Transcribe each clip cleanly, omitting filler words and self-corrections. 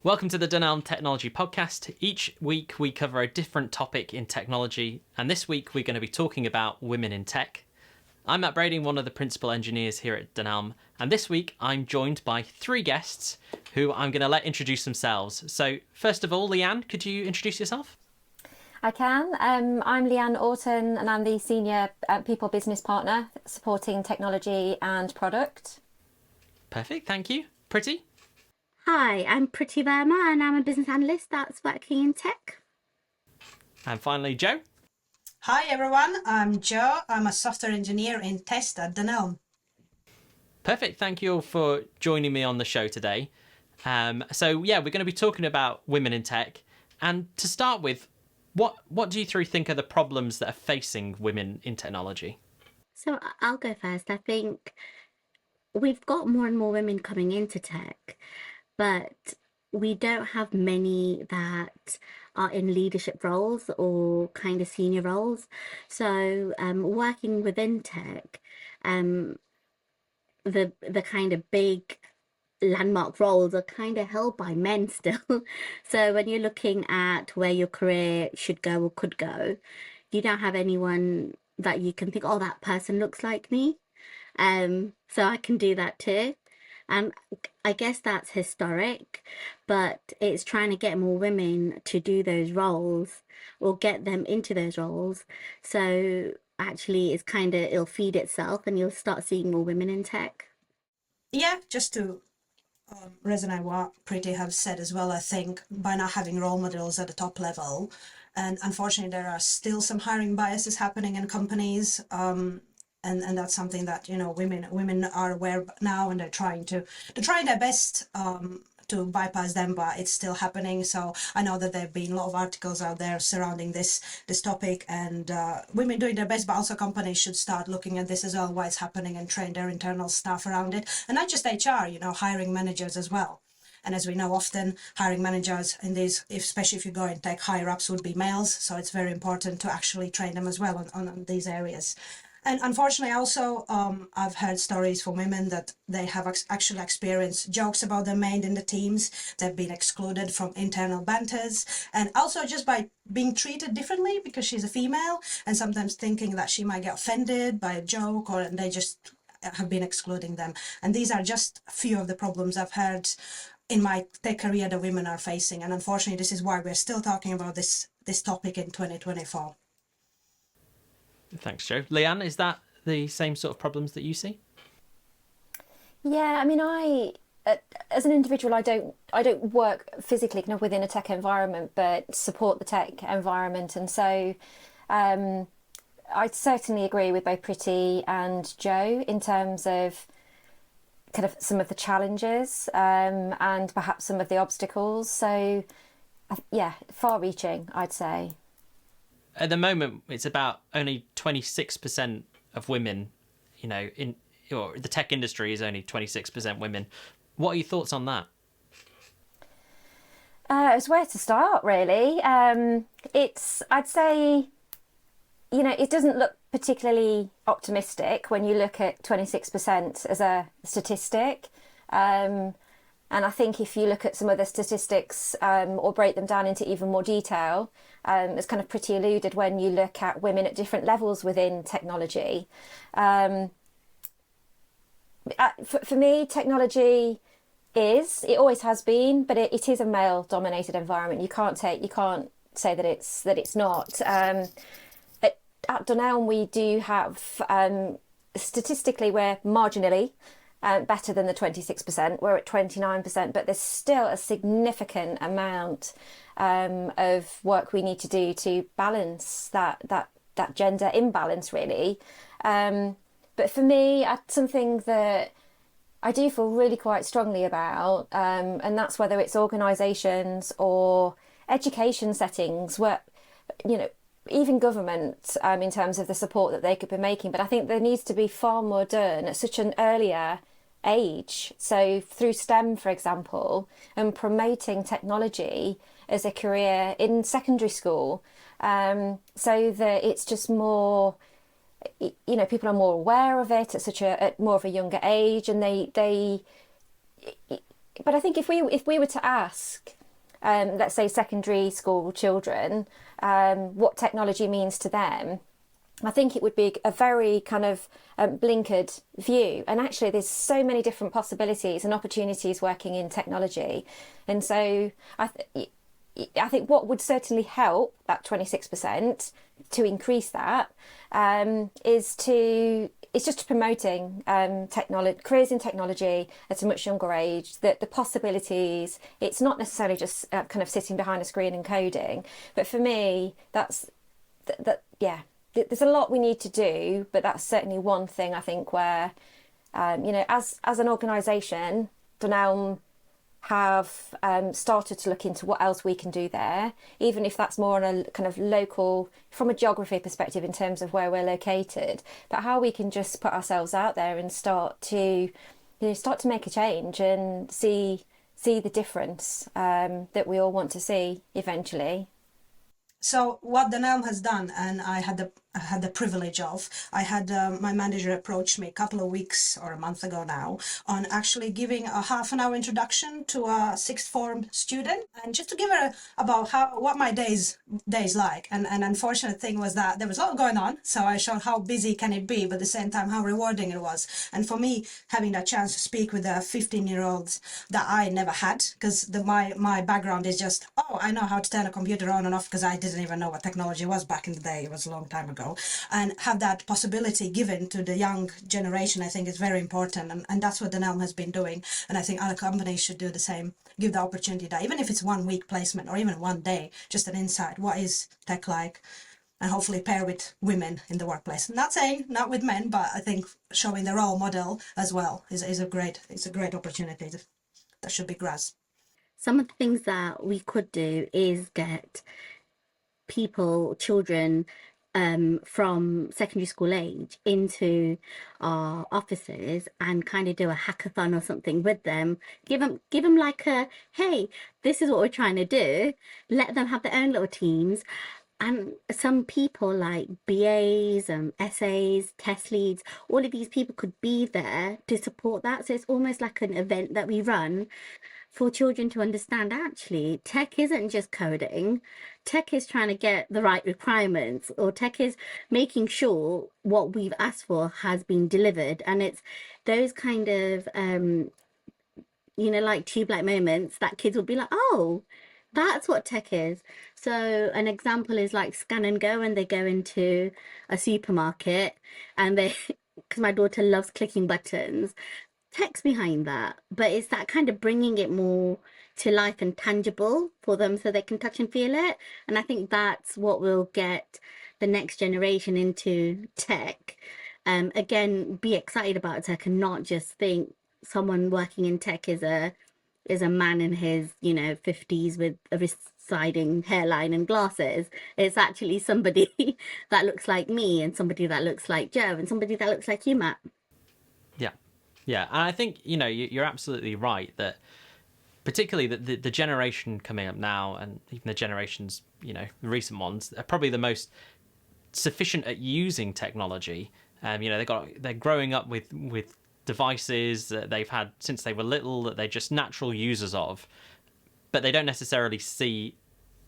Welcome to the Dunelm Technology Podcast. Each week we cover a different topic in technology, and this week we're going to be talking about women in tech. I'm Matt Brady, one of the principal engineers here at Dunelm, and this week I'm joined by three guests who I'm going to let introduce themselves. So first of all, Leanne, could you introduce yourself? I can. I'm Leanne Orton and I'm the Senior People Business Partner supporting technology and product. Perfect, thank you. Priti? Hi, I'm Priti Verma and I'm a business analyst that's working in tech. And finally, Joe? Hi everyone, I'm Joe. I'm a software engineer in test at Dunelm. Perfect, thank you all for joining me on the show today. We're going to be talking about women in tech. And to start with, what do you three think are the problems that are facing women in technology? So I'll go first. I think we've got more and more women coming into tech, but we don't have many that are in leadership roles or kind of senior roles. So working within tech, the kind of big landmark roles are kind of held by men still. So when you're looking at where your career should go or could go, you don't have anyone that you can think, oh, that person looks like me. So I can do that too. I guess that's historic, but it's trying to get more women to do those roles or get them into those roles. So actually it'll feed itself and you'll start seeing more women in tech. Yeah, just to resonate what Priti have said as well, I think by not having role models at the top level, and unfortunately there are still some hiring biases happening in companies, and that's something that women are aware of now, and they're trying their best to bypass them, but it's still happening. So I know that there have been a lot of articles out there surrounding this topic, and women doing their best, but also companies should start looking at this as well, why it's happening, and train their internal staff around it, and not just HR, hiring managers as well. And as we know, often hiring managers in these, especially if you go in tech, higher ups would be males, so it's very important to actually train them as well on these areas. And unfortunately, also, I've heard stories from women that they have actually experienced jokes about them made in the teams. They've been excluded from internal banters, and also just by being treated differently because she's a female, and sometimes thinking that she might get offended by a joke, or they just have been excluding them. And these are just a few of the problems I've heard in my tech career that women are facing. And unfortunately, this is why we're still talking about this topic in 2024. Thanks, Joe. Leanne, is that the same sort of problems that you see? Yeah, I mean, as an individual, I don't work physically kind of within a tech environment, but support the tech environment, and so I certainly agree with both Priti and Joe in terms of kind of some of the challenges and perhaps some of the obstacles. So, yeah, far-reaching, I'd say. At the moment, it's about only 26% of women, or the tech industry is only 26% women. What are your thoughts on that? It's where to start, really. I'd say, it doesn't look particularly optimistic when you look at 26% as a statistic. And I think if you look at some other statistics or break them down into even more detail, it's kind of Priti alluded when you look at women at different levels within technology. For me, technology it always has been, but it is a male-dominated environment. You can't say that it's not. At Dunelm, we do have statistically we're marginally better than the 26%. We're at 29%, but there's still a significant amount of work we need to do to balance that gender imbalance, really. But for me, something that I do feel really quite strongly about, and that's whether it's organisations or education settings where, even government in terms of the support that they could be making. But I think there needs to be far more done at such an earlier age. So through STEM, for example, and promoting technology as a career in secondary school, so that it's just more, people are more aware of it at more of a younger age, and they but I think if we were to ask, let's say secondary school children, what technology means to them, I think it would be a very kind of blinkered view. And actually, there's so many different possibilities and opportunities working in technology. And so I think what would certainly help that 26% to increase that is just promoting careers in technology at a much younger age, that the possibilities, it's not necessarily just kind of sitting behind a screen and coding. But for me, yeah, there's a lot we need to do, but that's certainly one thing I think where, as an organisation, Dunelm have started to look into what else we can do there, even if that's more on a kind of local, from a geography perspective in terms of where we're located, but how we can just put ourselves out there and start to make a change and see the difference that we all want to see eventually. So what Dunelm has done, and I had the privilege of, I had my manager approach me a couple of weeks or a month ago now on actually giving a half an hour introduction to a sixth form student, and just to give her about what my days like. And an unfortunate thing was that there was a lot going on, so I showed how busy can it be, but at the same time how rewarding it was. And for me, having that chance to speak with a 15-year-old that I never had, because my background is just, I know how to turn a computer on and off, because I didn't even know what technology was back in the day. It was a long time ago. And have that possibility given to the young generation, I think is very important. And that's what Dunelm has been doing. And I think other companies should do the same, give the opportunity that even if it's 1 week placement or even 1 day, just an insight, what is tech like? And hopefully pair with women in the workplace. Not saying not with men, but I think showing the role model as well is a great opportunity that should be grasped. Some of the things that we could do is get children from secondary school age into our offices and kind of do a hackathon or something with them. Give them like hey, this is what we're trying to do. Let them have their own little teams. And some people like BAs, essays, test leads, all of these people could be there to support that. So it's almost like an event that we run for children to understand, actually, tech isn't just coding. Tech is trying to get the right requirements, or tech is making sure what we've asked for has been delivered. And it's those kind of, like tube light moments that kids will be like, oh, that's what tech is. So an example is like Scan and Go, and they go into a supermarket and because my daughter loves clicking buttons, tech's behind that, but it's that kind of bringing it more to life and tangible for them so they can touch and feel it. And I think that's what will get the next generation into tech. Again, be excited about tech and not just think someone working in tech is a man in his 50s with a receding hairline and glasses. It's actually somebody that looks like me, and somebody that looks like Joe, and somebody that looks like you, Matt. Yeah, and I think, you're absolutely right that particularly the generation coming up now, and even the generations, the recent ones, are probably the most sufficient at using technology. They're growing up with devices that they've had since they were little, that they're just natural users of, but they don't necessarily see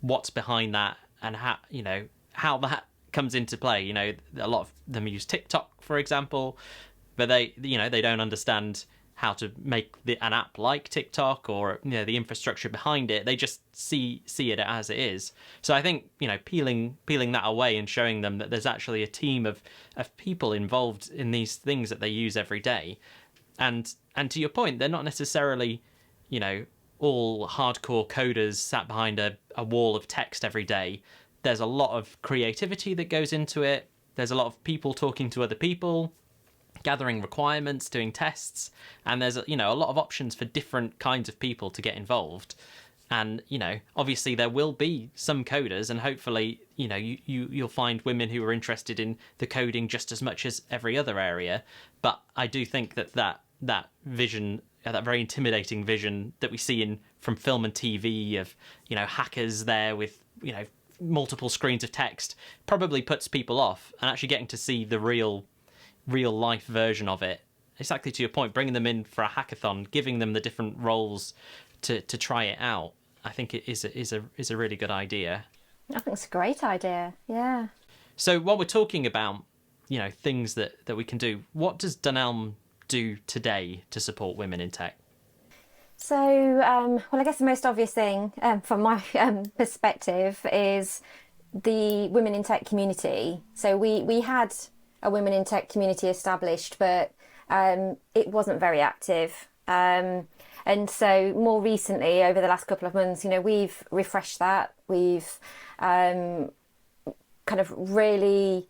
what's behind that and how that comes into play. A lot of them use TikTok, for example, but they don't understand how to make an app like TikTok or the infrastructure behind it. They just see it as it is. So I think peeling that away and showing them that there's actually a team of people involved in these things that they use every day, and to your point, they're not necessarily all hardcore coders sat behind a wall of text every day. There's a lot of creativity that goes into it. There's a lot of people talking to other people, gathering requirements, doing tests, and there's a lot of options for different kinds of people to get involved. And obviously there will be some coders, and hopefully you'll find women who are interested in the coding just as much as every other area. But I do think that vision, that very intimidating vision that we see from film and TV of hackers there with multiple screens of text, probably puts people off, and actually getting to see the real life version of it exactly to your point, bringing them in for a hackathon, giving them the different roles to try it out, I think it is a really good idea. I think it's a great idea. Yeah. So while we're talking about, things that we can do, what does Dunelm do today to support women in tech? So, well, I guess the most obvious thing from my perspective is the women in tech community. So we had a women in tech community established, but it wasn't very active. And so more recently, over the last couple of months, we've refreshed that. We've kind of really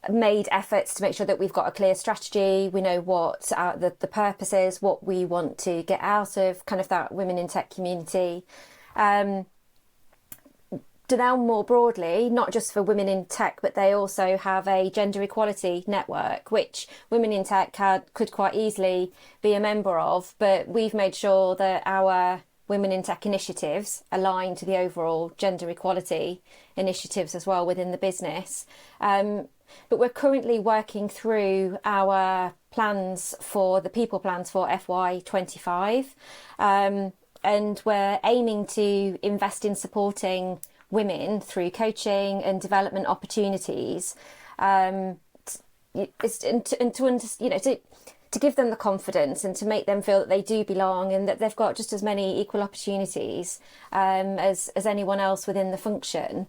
made efforts to make sure that we've got a clear strategy. We know what the purpose is, what we want to get out of kind of that women in tech community. Dunelm more broadly, not just for women in tech, but they also have a gender equality network, which women in tech could quite easily be a member of. But we've made sure that our women in tech initiatives align to the overall gender equality initiatives as well within the business. But we're currently working through our plans for the people plans for FY25. And we're aiming to invest in supporting women through coaching and development opportunities, to give them the confidence and to make them feel that they do belong and that they've got just as many equal opportunities as anyone else within the function.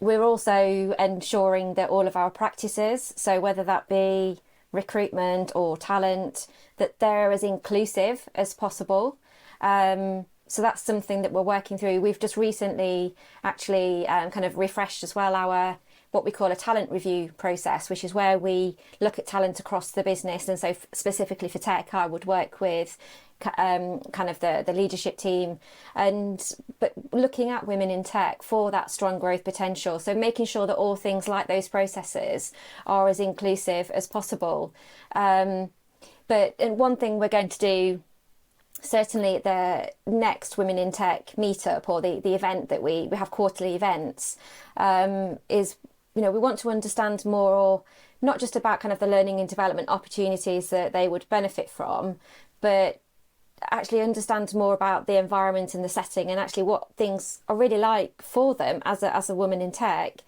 We're also ensuring that all of our practices, so whether that be recruitment or talent, that they're as inclusive as possible. So that's something that we're working through. We've just recently actually kind of refreshed as well our what we call a talent review process, which is where we look at talent across the business. And so specifically for tech, I would work with kind of the leadership team but looking at women in tech for that strong growth potential. So making sure that all things like those processes are as inclusive as possible. And one thing we're going to do, certainly at the next Women in Tech meetup or the event that we have quarterly events, is, we want to understand more, not just about kind of the learning and development opportunities that they would benefit from, but actually understand more about the environment and the setting and actually what things are really like for them as a woman in tech.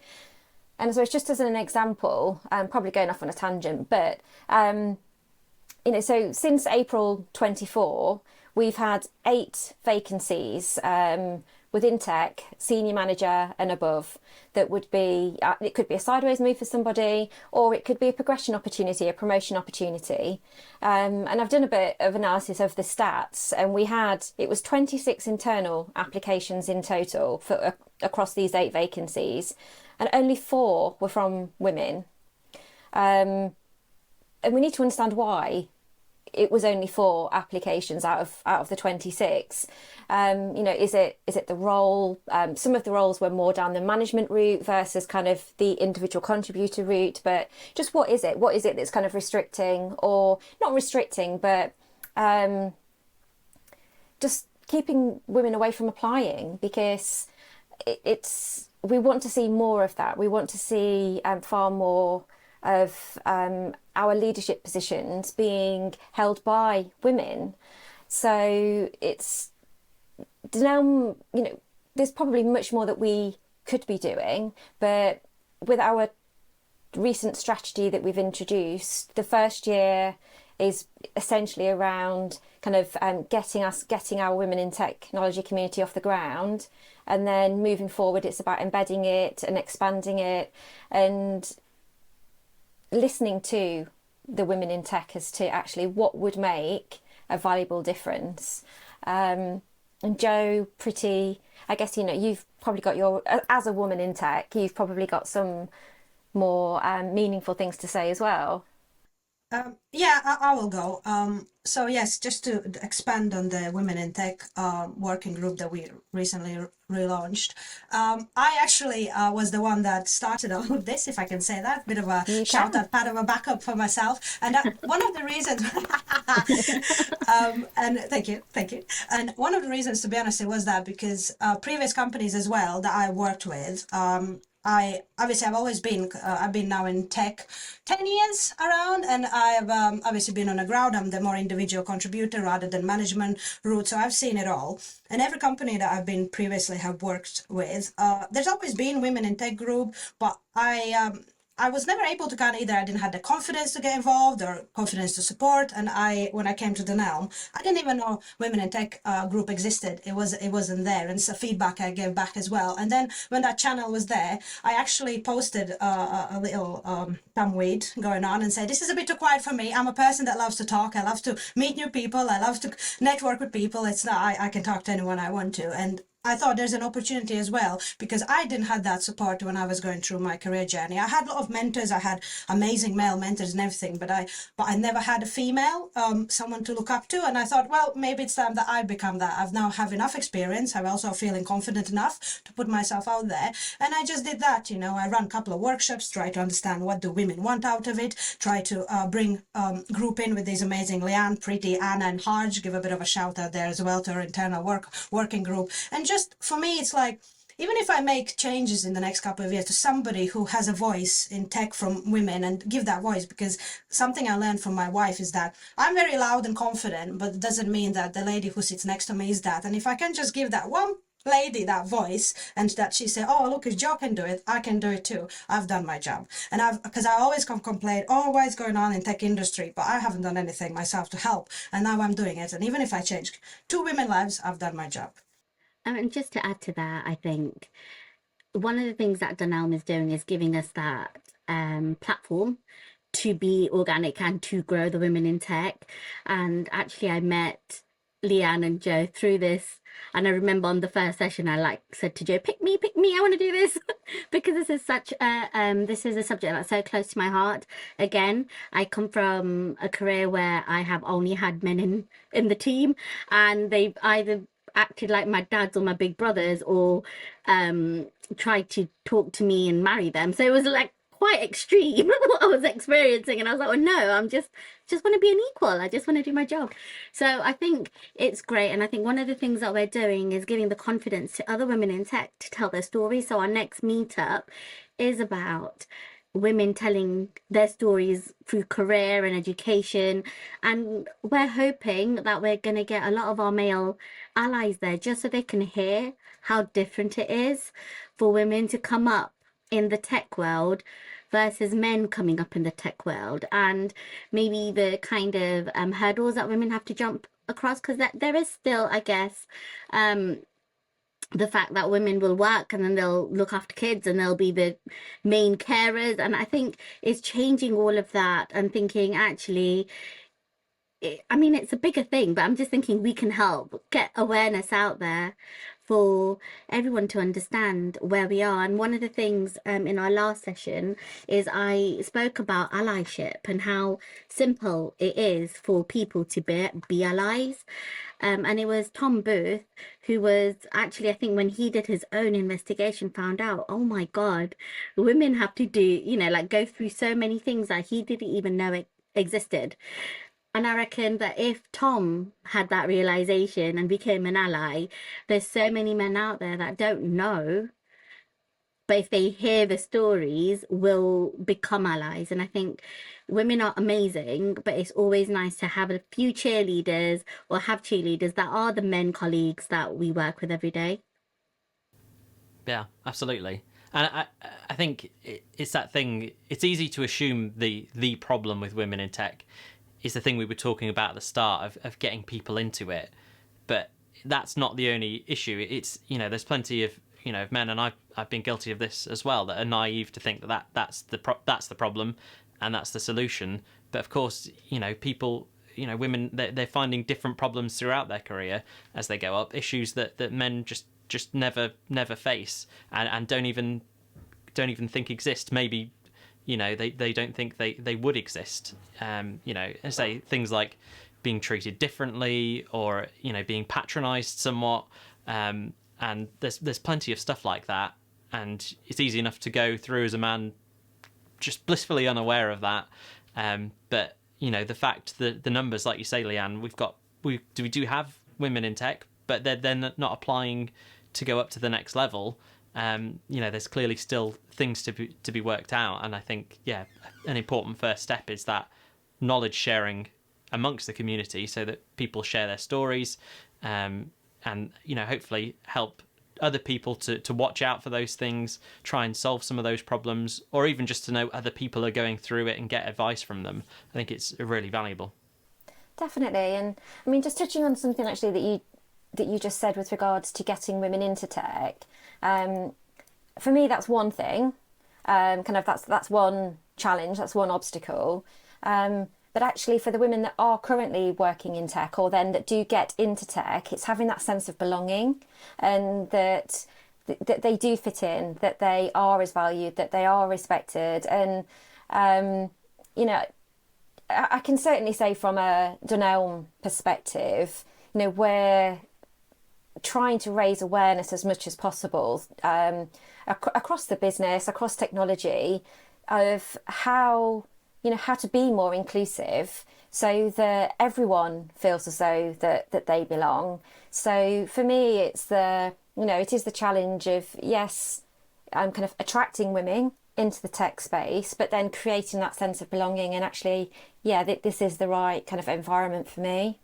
And so it's just as an example, I'm probably going off on a tangent, but, so since April 24, we've had 8 vacancies within tech, senior manager and above, that would be, it could be a sideways move for somebody, or it could be a progression opportunity, a promotion opportunity. And I've done a bit of analysis of the stats, and it was 26 internal applications in total for across these 8 vacancies, and only 4 were from women. And we need to understand why it was only 4 applications out of the 26. Is it the role? Some of the roles were more down the management route versus kind of the individual contributor route. But just what is it? What is it that's kind of restricting, or not restricting, but just keeping women away from applying? Because we want to see more of that. We want to see far more of our leadership positions being held by women. So it's Dunelm, there's probably much more that we could be doing, but with our recent strategy that we've introduced, the first year is essentially around kind of getting our women in technology community off the ground, and then moving forward it's about embedding it and expanding it and listening to the women in tech as to actually what would make a valuable difference. And Jo, Priti, I guess, you've probably got as a woman in tech, you've probably got some more meaningful things to say as well. I will go. So yes, just to expand on the Women in Tech working group that we recently relaunched. I actually was the one that started all of this, if I can say that. Bit of a shout out, part of a backup for myself. And one of the reasons, and thank you. And one of the reasons, to be honest, it was that because previous companies as well that I worked with, I've always been, I've been now in tech 10 years around, and I've obviously been on the ground. I'm the more individual contributor rather than management route. So I've seen it all. And every company that I've been previously have worked with, there's always been women in tech group, but I was never able to kind of either I didn't have the confidence to get involved or confidence to support. And when I came to Dunelm, I didn't even know Women in Tech group existed. It wasn't there, and so feedback I gave back as well. And then when that channel was there, I actually posted a little tumbleweed going on and said, "This is a bit too quiet for me. I'm a person that loves to talk. I love to meet new people. I love to network with people. It's not I can talk to anyone I want to." And I thought there's an opportunity as well, because I didn't have that support when I was going through my career journey. I had a lot of mentors. I had amazing male mentors and everything, but I never had a female, someone to look up to. And I thought, well, maybe it's time that I become that. I've now have enough experience. I'm also feeling confident enough to put myself out there. And I just did that. I ran a couple of workshops, try to understand what do women want out of it, try to bring group in with these amazing Leanne, Priti, Anna and Harj, give a bit of a shout out there as well to our internal working group. And just for me, it's like, even if I make changes in the next couple of years to somebody who has a voice in tech from women, and give that voice, because something I learned from my wife is that I'm very loud and confident, but it doesn't mean that the lady who sits next to me is that. And if I can just give that one lady that voice, and that she say, "Oh, look, if Joe can do it, I can do it too. I've done my job." And because I always complain, "Oh, why is going on in tech industry?" But I haven't done anything myself to help, and now I'm doing it. And even if I change 2 women lives, I've done my job. And just to add to that, I think one of the things that Dunelm is doing is giving us that platform to be organic and to grow the women in tech. And actually, I met Leanne and Joe through this. And I remember on the first session, I said to Joe, pick me, I want to do this." Because this is such this is a subject that's so close to my heart. Again, I come from a career where I have only had men in the team, and they've either acted like my dads or my big brothers, or tried to talk to me and marry them. So it was like quite extreme what I was experiencing, and I was like, "Oh no, I'm just want to be an equal. I just want to do my job." So I think it's great, and I think one of the things that we're doing is giving the confidence to other women in tech to tell their stories. So our next meetup is about women telling their stories through career and education, and we're hoping that we're going to get a lot of our male allies there, just so they can hear how different it is for women to come up in the tech world versus men coming up in the tech world, and maybe the kind of hurdles that women have to jump across, because there is still, I guess, the fact that women will work and then they'll look after kids and they'll be the main carers. And I think it's changing all of that and thinking, actually, it's a bigger thing, but I'm just thinking we can help get awareness out there for everyone to understand where we are. And one of the things in our last session is I spoke about allyship and how simple it is for people to be allies. And it was Tom Booth who was actually, I think when he did his own investigation, found out, oh my God, women have to do, go through so many things that he didn't even know it existed. And I reckon that if Tom had that realization and became an ally, there's so many men out there that don't know, but if they hear the stories, will become allies. And I think women are amazing, but it's always nice to have a few cheerleaders or have cheerleaders that are the men colleagues that we work with every day. Yeah, absolutely. And I think it's that thing, it's easy to assume the problem with women in tech is the thing we were talking about at the start of getting people into it. But that's not the only issue. It's, there's plenty of, men, and I've been guilty of this as well, that are naive to think that's the problem and that's the solution. But of course, people, women, they're finding different problems throughout their career as they go up, issues that men just never face and don't even think exist. Maybe they don't think they would exist. Say things like being treated differently or being patronized somewhat, and there's plenty of stuff like that, and it's easy enough to go through as a man just blissfully unaware of that. But the fact that the numbers, like you say, Leanne, we do have women in tech, but they're not applying to go up to the next level. There's clearly still things to be worked out, and I think an important first step is that knowledge sharing amongst the community, so that people share their stories, and hopefully help other people to watch out for those things, try and solve some of those problems, or even just to know other people are going through it and get advice from them. I think it's really valuable. Definitely. And I mean, just touching on something actually that you just said with regards to getting women into tech, for me that's one thing, that's one challenge, that's one obstacle, but actually for the women that are currently working in tech, or then that do get into tech, it's having that sense of belonging, and that they do fit in, that they are as valued, that they are respected. And I can certainly say from a Dunelm perspective, we're trying to raise awareness as much as possible across the business, across technology, of how to be more inclusive, so that everyone feels as though that they belong. So for me, it's it is the challenge of, yes, I'm kind of attracting women into the tech space, but then creating that sense of belonging, and actually, this is the right kind of environment for me.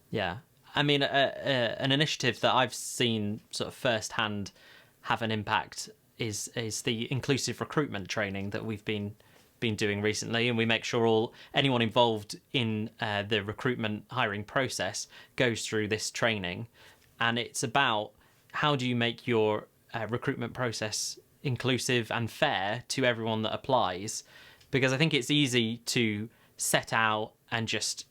Yeah. I mean, an initiative that I've seen sort of firsthand have an impact is the inclusive recruitment training that we've been doing recently, and we make sure anyone involved in the recruitment hiring process goes through this training. And it's about how do you make your recruitment process inclusive and fair to everyone that applies, because I think it's easy to set out and just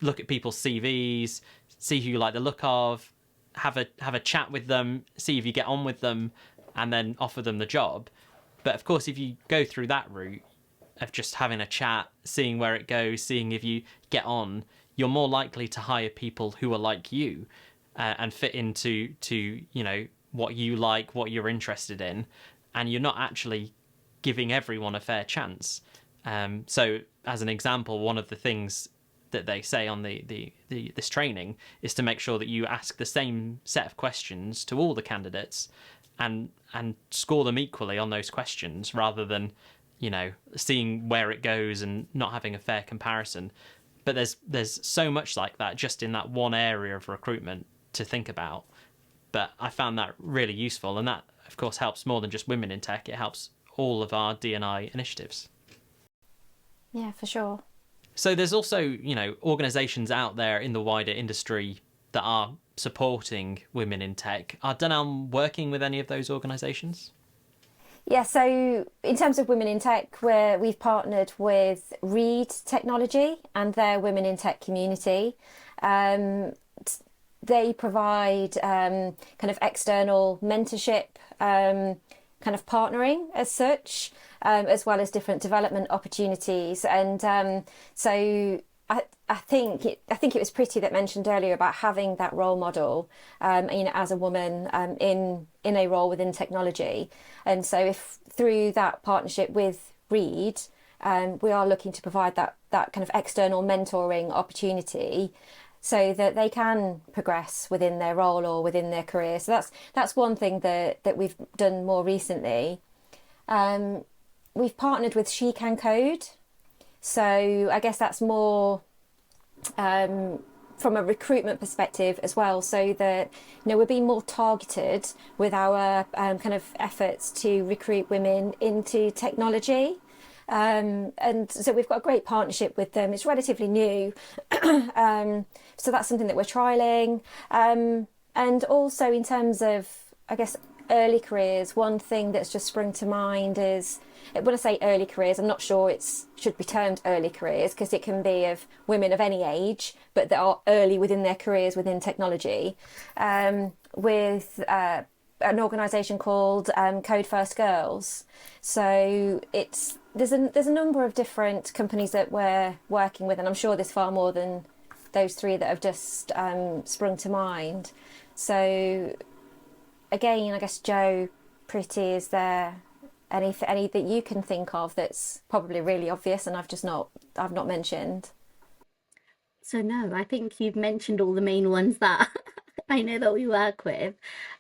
look at people's CVs, see who you like the look of, have a chat with them, see if you get on with them, and then offer them the job. But of course, if you go through that route of just having a chat, seeing where it goes, seeing if you get on, you're more likely to hire people who are like you, and fit into what you like, what you're interested in, and you're not actually giving everyone a fair chance. So as an example, one of the things that they say on this training is to make sure that you ask the same set of questions to all the candidates, and score them equally on those questions, rather than seeing where it goes and not having a fair comparison. But there's so much like that just in that one area of recruitment to think about. But I found that really useful, and that of course helps more than just women in tech. It helps all of our D&I initiatives. Yeah, for sure. So there's also organisations out there in the wider industry that are supporting women in tech. Are Dunelm working with any of those organisations? Yeah, so in terms of women in tech, we've partnered with Reed Technology and their Women in Tech community. They provide kind of external mentorship, kind of partnering as such, as well as different development opportunities. And so I think it was Priti that mentioned earlier about having that role model, as a woman in a role within technology. And so if through that partnership with Reed, we are looking to provide that kind of external mentoring opportunity, so that they can progress within their role or within their career. So that's one thing that we've done more recently. We've partnered with She Can Code. So I guess that's more from a recruitment perspective as well, so that we're being more targeted with our kind of efforts to recruit women into technology. And so we've got a great partnership with them. It's relatively new, so that's something that we're trialing. And also in terms of, I guess, early careers, one thing that's just sprung to mind is, when I say early careers, I'm not sure it should be termed early careers, because it can be of women of any age, but that are early within their careers within technology, with an organisation called Code First Girls. So there's a number of different companies that we're working with, and I'm sure there's far more than those three that have just sprung to mind. So again, I guess, Jo, Priti, is there any that you can think of that's probably really obvious and I've not mentioned? So no, I think you've mentioned all the main ones that I know that we work with.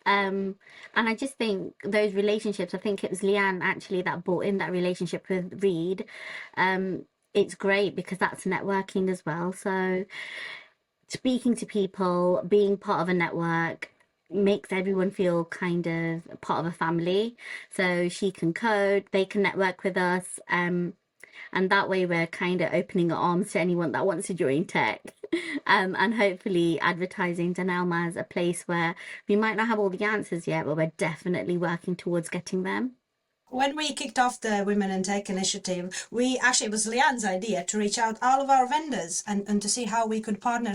And I just think those relationships, I think it was Leanne actually that brought in that relationship with Reed. It's great because that's networking as well. So speaking to people, being part of a network makes everyone feel kind of part of a family. So she can code, they can network with us. And that way we're kind of opening our arms to anyone that wants to join tech. And hopefully advertising Dunelm as a place where we might not have all the answers yet, but we're definitely working towards getting them. When we kicked off the Women in Tech initiative, it was Leanne's idea to reach out all of our vendors and to see how we could partner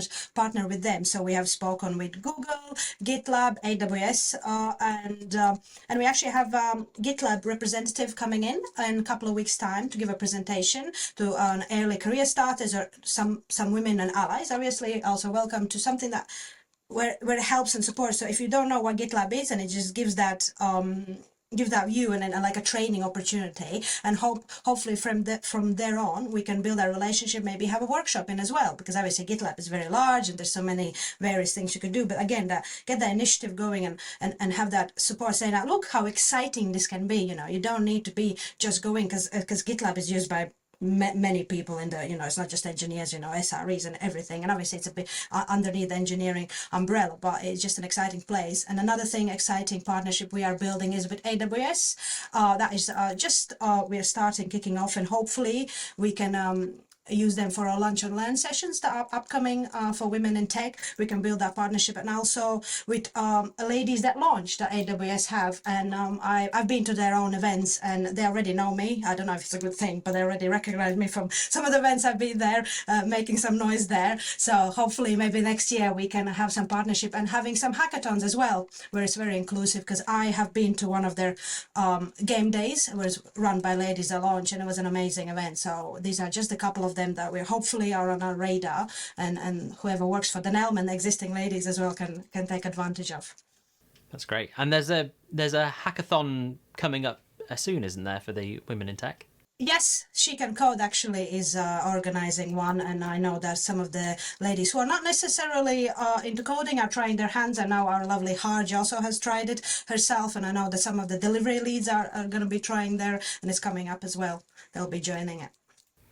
with them. So we have spoken with Google, GitLab, AWS, and we actually have GitLab representative coming in a couple of weeks' time to give a presentation to early career starters or some women and allies. Obviously, also welcome to something that where it helps and supports. So if you don't know what GitLab is, and it just gives that view and like a training opportunity, and hopefully from there on we can build a relationship, maybe have a workshop in as well, because obviously GitLab is very large and there's so many various things you could do. But again, get the initiative going and have that support, saying that look how exciting this can be. You don't need to be just going because GitLab is used by many people in the, it's not just engineers, SREs and everything, and obviously it's a bit underneath the engineering umbrella, but it's just an exciting place. And another exciting partnership we are building is with AWS. That is we are kicking off, and hopefully we can use them for our lunch and learn sessions that are upcoming for women in tech. We can build that partnership, and also with ladies that launch that AWS have, and I've been to their own events and they already know me. I don't know if it's a good thing, but they already recognize me from some of the events I've been there, making some noise there. So hopefully maybe next year we can have some partnership and having some hackathons as well, where it's very inclusive, because I have been to one of their game days. It was run by ladies that launch, and it was an amazing event. So these are just a couple of them that we hopefully are on our radar, and whoever works for Dunelm and existing ladies as well can take advantage of. That's great. And there's a hackathon coming up soon, isn't there, for the Women in Tech? Yes, She Can Code actually is organizing one, and I know that some of the ladies who are not necessarily into coding are trying their hands. I know our lovely Harj also has tried it herself, and I know that some of the delivery leads are going to be trying there, and it's coming up as well. They'll be joining it.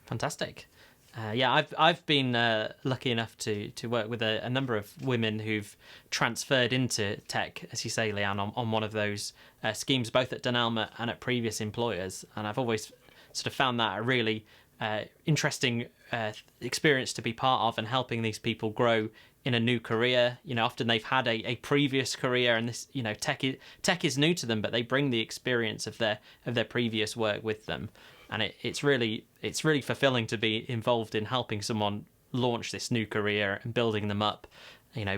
Fantastic. I've been lucky enough to work with a number of women who've transferred into tech, as you say, Leanne, on one of those schemes, both at Dunelm and at previous employers. And I've always sort of found that a really interesting experience to be part of, and helping these people grow in a new career. Often they've had a previous career, and this, tech is new to them, but they bring the experience of their previous work with them. And it's really fulfilling to be involved in helping someone launch this new career and building them up,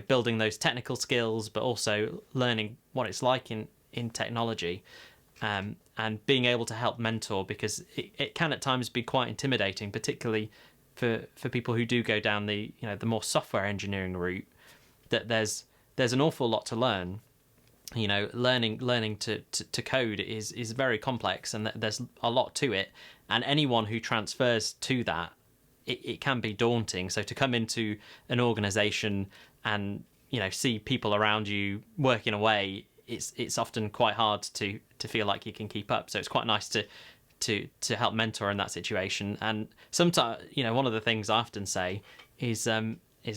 building those technical skills, but also learning what it's like in technology, and being able to help mentor, because it can at times be quite intimidating, particularly for people who do go down the more software engineering route. That there's an awful lot to learn. Learning to code is very complex, and there's a lot to it. And anyone who transfers to that, it can be daunting. So to come into an organization and see people around you working away, it's often quite hard to feel like you can keep up. So it's quite nice to help mentor in that situation. And sometimes one of the things I often say is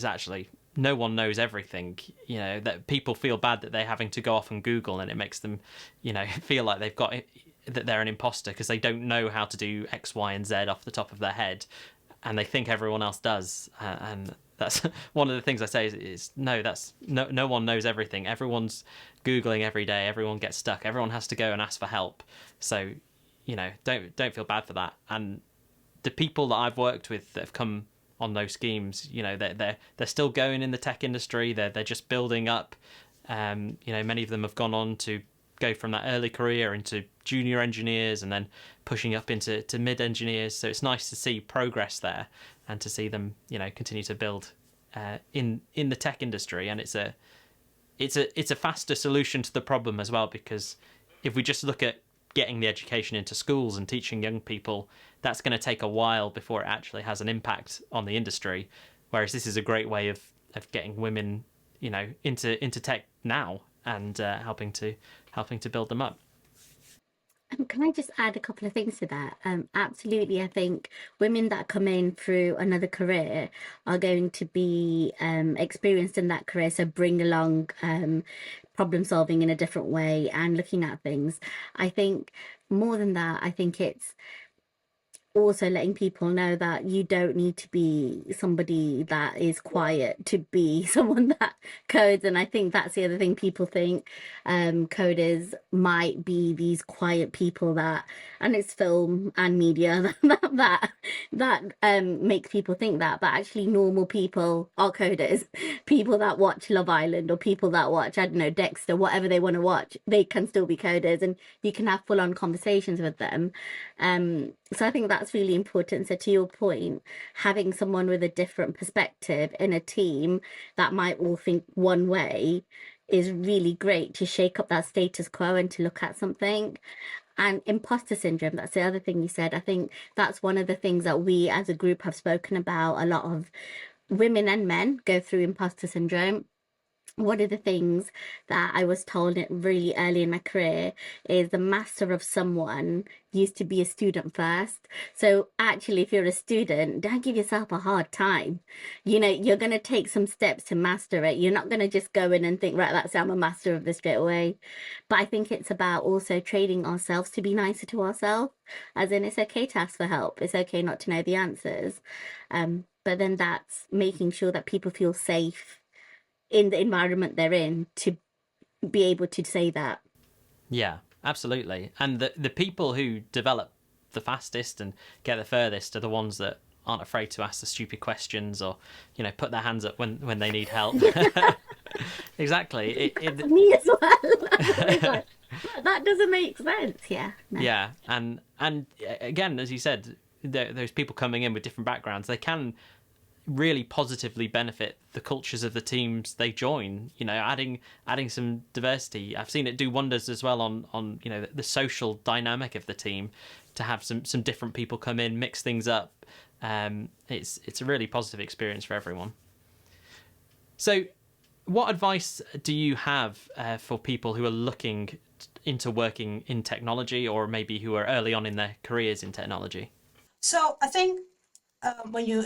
actually, no one knows everything. That people feel bad that they're having to go off and Google, and it makes them feel like that they're an imposter because they don't know how to do X, Y, and Z off the top of their head, and they think everyone else does. And that's one of the things I say is no one knows everything. Everyone's Googling every day. Everyone gets stuck. Everyone has to go and ask for help. So don't feel bad for that. And the people that I've worked with that have come on those schemes, they're still going in the tech industry. They're just building up. Many of them have gone on to go from that early career into junior engineers, and then pushing up into mid engineers. So it's nice to see progress there, and to see them continue to build in the tech industry. And it's a faster solution to the problem as well, because if we just look at getting the education into schools and teaching young people, that's going to take a while before it actually has an impact on the industry. Whereas this is a great way of getting women into tech now, and helping to build them up. Can I just add a couple of things to that? Absolutely, I think women that come in through another career are going to be experienced in that career, so bring along problem solving in a different way and looking at things. I think more than that, I think it's also letting people know that you don't need to be somebody that is quiet to be someone that codes. And I think that's the other thing people think, coders might be these quiet people that, and it's film and media that make people think that, but actually normal people are coders. People that watch Love Island or people that watch, I don't know, Dexter, whatever they want to watch, they can still be coders, and you can have full on conversations with them. So I think that's really important. So to your point, having someone with a different perspective in a team that might all think one way is really great to shake up that status quo and to look at something. And imposter syndrome, that's the other thing you said. I think that's one of the things that we as a group have spoken about. A lot of women and men go through imposter syndrome. One of the things that I was told really early in my career is the master of someone used to be a student first. So actually, if you're a student, don't give yourself a hard time. You're going to take some steps to master it. You're not going to just go in and think, right, that's it, I'm a master of this straight away. But I think it's about also training ourselves to be nicer to ourselves, as in it's okay to ask for help. It's okay not to know the answers. But then that's making sure that people feel safe in the environment they're in to be able to say that. Yeah, absolutely. And the people who develop the fastest and get the furthest are the ones that aren't afraid to ask the stupid questions, or put their hands up when they need help. Exactly. Me as well. That doesn't make sense. Yeah. No. Yeah, and again, as you said, those people coming in with different backgrounds, they can really positively benefit the cultures of the teams they join. Adding some diversity, I've seen it do wonders as well on the social dynamic of the team, to have some different people come in, mix things up. It's a really positive experience for everyone. So what advice do you have for people who are looking into working in technology, or maybe who are early on in their careers in technology? So I think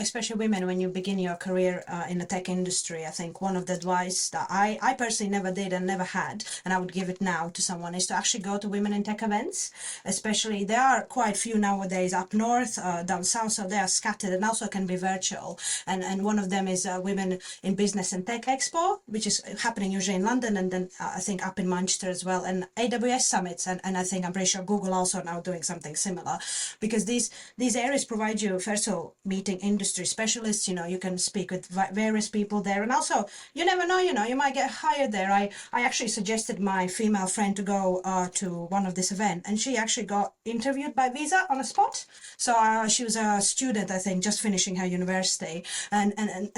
especially women, when you begin your career in the tech industry, I think one of the advice that I personally never did and never had, and I would give it now to someone, is to actually go to women in tech events. Especially, there are quite few nowadays up north, down south, so they are scattered and also can be virtual. And one of them is Women in Business and Tech Expo, which is happening usually in London, and then I think up in Manchester as well, and AWS summits, and I think I'm pretty sure Google also now doing something similar, because these areas provide you, first of all, meeting industry specialists. You can speak with various people there, and also you never know, you might get hired there. I actually suggested my female friend to go to one of this event, and she actually got interviewed by Visa on a spot. So she was a student, I think, just finishing her university, and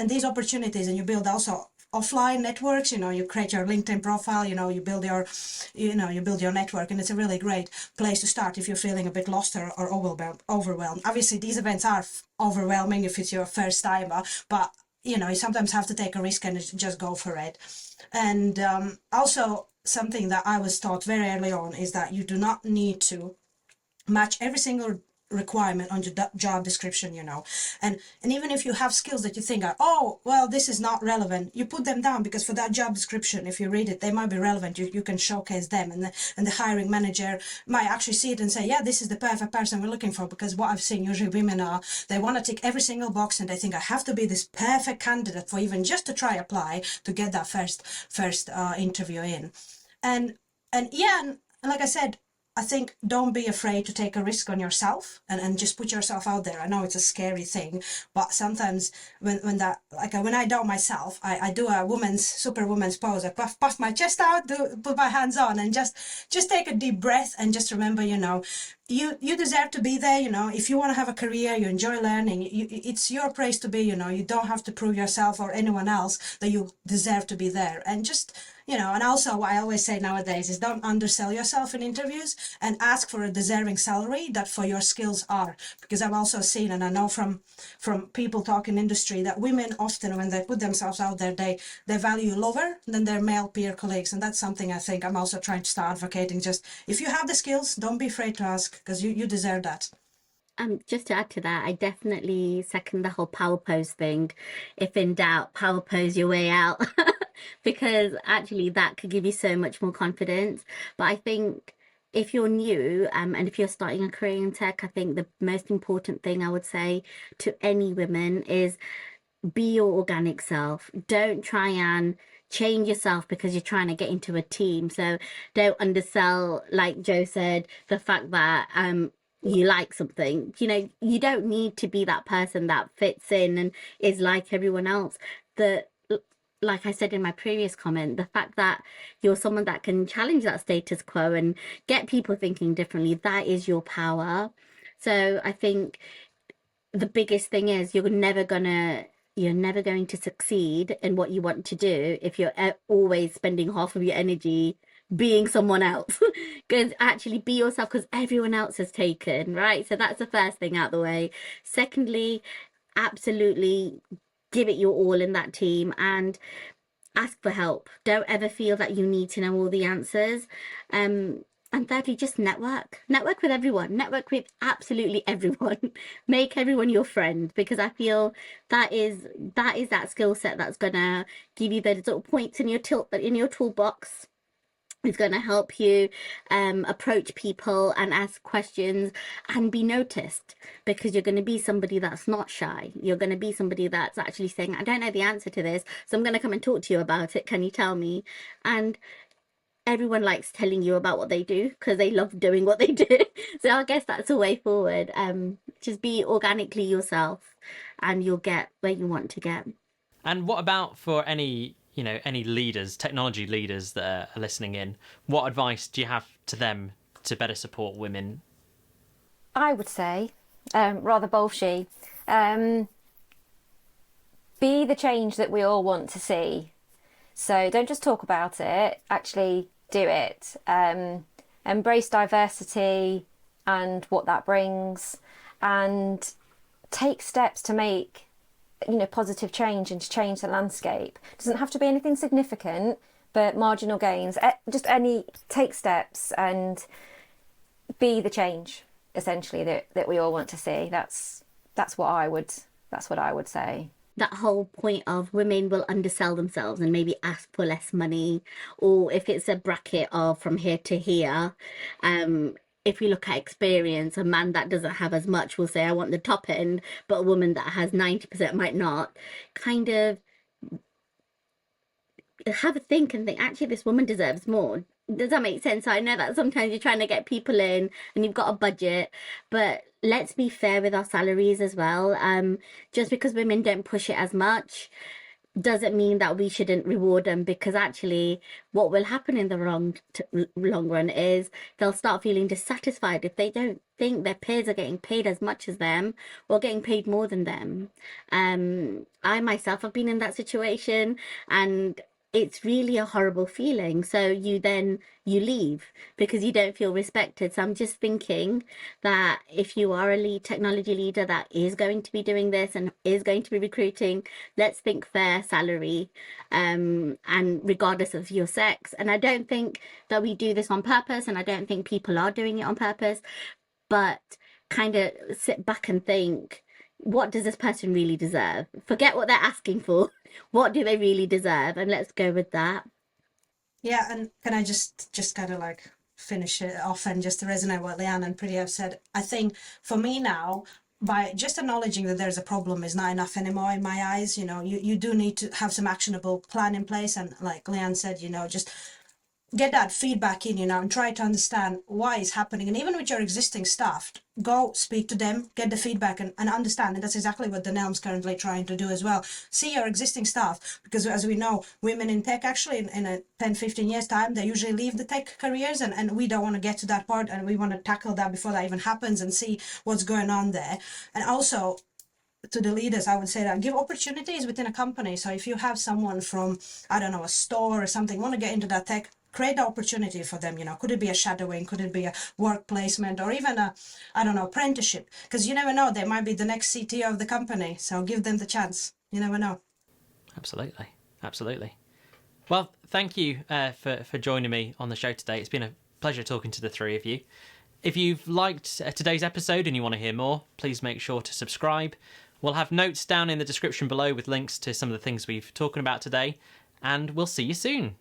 these opportunities, and you build also offline networks. You create your LinkedIn profile, you build your network, and it's a really great place to start if you're feeling a bit lost or overwhelmed. Obviously, these events are overwhelming if it's your first timer, but you sometimes have to take a risk and just go for it. And also, something that I was taught very early on is that you do not need to match every single requirement on your job description, and even if you have skills that you think are, oh well, this is not relevant, you put them down, because for that job description, if you read it, they might be relevant. You can showcase them, and the hiring manager might actually see it and say, yeah, this is the perfect person we're looking for. Because what I've seen, usually women they want to tick every single box, and they think, I have to be this perfect candidate for even just to try apply to get that first interview in. And yeah, and like I said, I think don't be afraid to take a risk on yourself and just put yourself out there. I know it's a scary thing, but sometimes when I doubt myself, I do a superwoman's pose. I puff my chest out, put my hands on, and just take a deep breath, and just remember, you deserve to be there. If you want to have a career, you enjoy learning, it's your place to be. You don't have to prove yourself or anyone else that you deserve to be there. And just And also what I always say nowadays is don't undersell yourself in interviews and ask for a deserving salary that for your skills are. Because I've also seen, and I know from people talking industry, that women often, when they put themselves out there, they value lower than their male peer colleagues. And that's something I think I'm also trying to start advocating. Just if you have the skills, don't be afraid to ask, because you deserve that. Just to add to that, I definitely second the whole power pose thing. If in doubt, power pose your way out, because actually that could give you so much more confidence. But I think if you're new, and if you're starting a career in tech, I think the most important thing I would say to any women is be your organic self. Don't try and change yourself because you're trying to get into a team. So don't undersell, like Joe said, the fact that you like something. You don't need to be that person that fits in and is like everyone else. Like I said in my previous comment, the fact that you're someone that can challenge that status quo and get people thinking differently, that is your power. So I think the biggest thing is you're never going to succeed in what you want to do if you're always spending half of your energy being someone else. Because actually be yourself, because everyone else has taken, right? So that's the first thing out the way. Secondly, absolutely give it your all in that team and ask for help. Don't ever feel that you need to know all the answers. And thirdly, just network with everyone, network with absolutely everyone. Make everyone your friend, because I feel that is that skill set that's gonna give you the little points in your toolbox. It's going to help you approach people and ask questions and be noticed, because you're going to be somebody that's not shy. You're going to be somebody that's actually saying, I don't know the answer to this, so I'm going to come and talk to you about it. Can you tell me? And everyone likes telling you about what they do because they love doing what they do. So I guess that's a way forward. Just be organically yourself and you'll get where you want to get. And what about for any leaders, technology leaders that are listening in? What advice do you have to them to better support women? I would say, rather bolshy, be the change that we all want to see. So don't just talk about it, actually do it. Embrace diversity and what that brings, and take steps to make positive change and to change the landscape. It doesn't have to be anything significant, but marginal gains. Take steps and be the change, essentially, that we all want to see. That's what I would say. That whole point of women will undersell themselves and maybe ask for less money, or if it's a bracket of from here to here, if we look at experience, a man that doesn't have as much will say, I want the top end, but a woman that has 90% might not. Kind of have a think and think, actually, this woman deserves more. Does that make sense? I know that sometimes you're trying to get people in and you've got a budget, but let's be fair with our salaries as well. Just because women don't push it as much doesn't mean that we shouldn't reward them, because actually what will happen in the long run is they'll start feeling dissatisfied if they don't think their peers are getting paid as much as them or getting paid more than them. I myself have been in that situation, and it's really a horrible feeling. So you leave because you don't feel respected. So I'm just thinking that if you are a lead technology leader that is going to be doing this and is going to be recruiting, let's think fair salary, and regardless of your sex. And I don't think that we do this on purpose, and I don't think people are doing it on purpose, but kind of sit back and think, what does this person really deserve? Forget what they're asking for. What do they really deserve? And let's go with that. Yeah, and can I just kind of like finish it off and just to resonate what Leanne and Priti have said? I think for me now, by just acknowledging that there's a problem is not enough anymore in my eyes. You do need to have some actionable plan in place, and like Leanne said, just get that feedback in, and try to understand why it's happening. And even with your existing staff, go speak to them, get the feedback and understand. And that's exactly what Dunelm's currently trying to do as well. See your existing staff, because as we know, women in tech actually in a 10, 15 years time, they usually leave the tech careers, and we don't want to get to that part, and we want to tackle that before that even happens and see what's going on there. And also to the leaders, I would say that give opportunities within a company. So if you have someone from, I don't know, a store or something, want to get into that tech, create the opportunity for them. Could it be a shadowing, could it be a work placement, or even a, I don't know, apprenticeship? Because you never know, they might be the next CTO of the company. So give them the chance. You never know. Absolutely. Well, thank you for joining me on the show today. It's been a pleasure talking to the three of you. If you've liked today's episode and you want to hear more, please make sure to subscribe. We'll have notes down in the description below with links to some of the things we've talked about today, and we'll see you soon.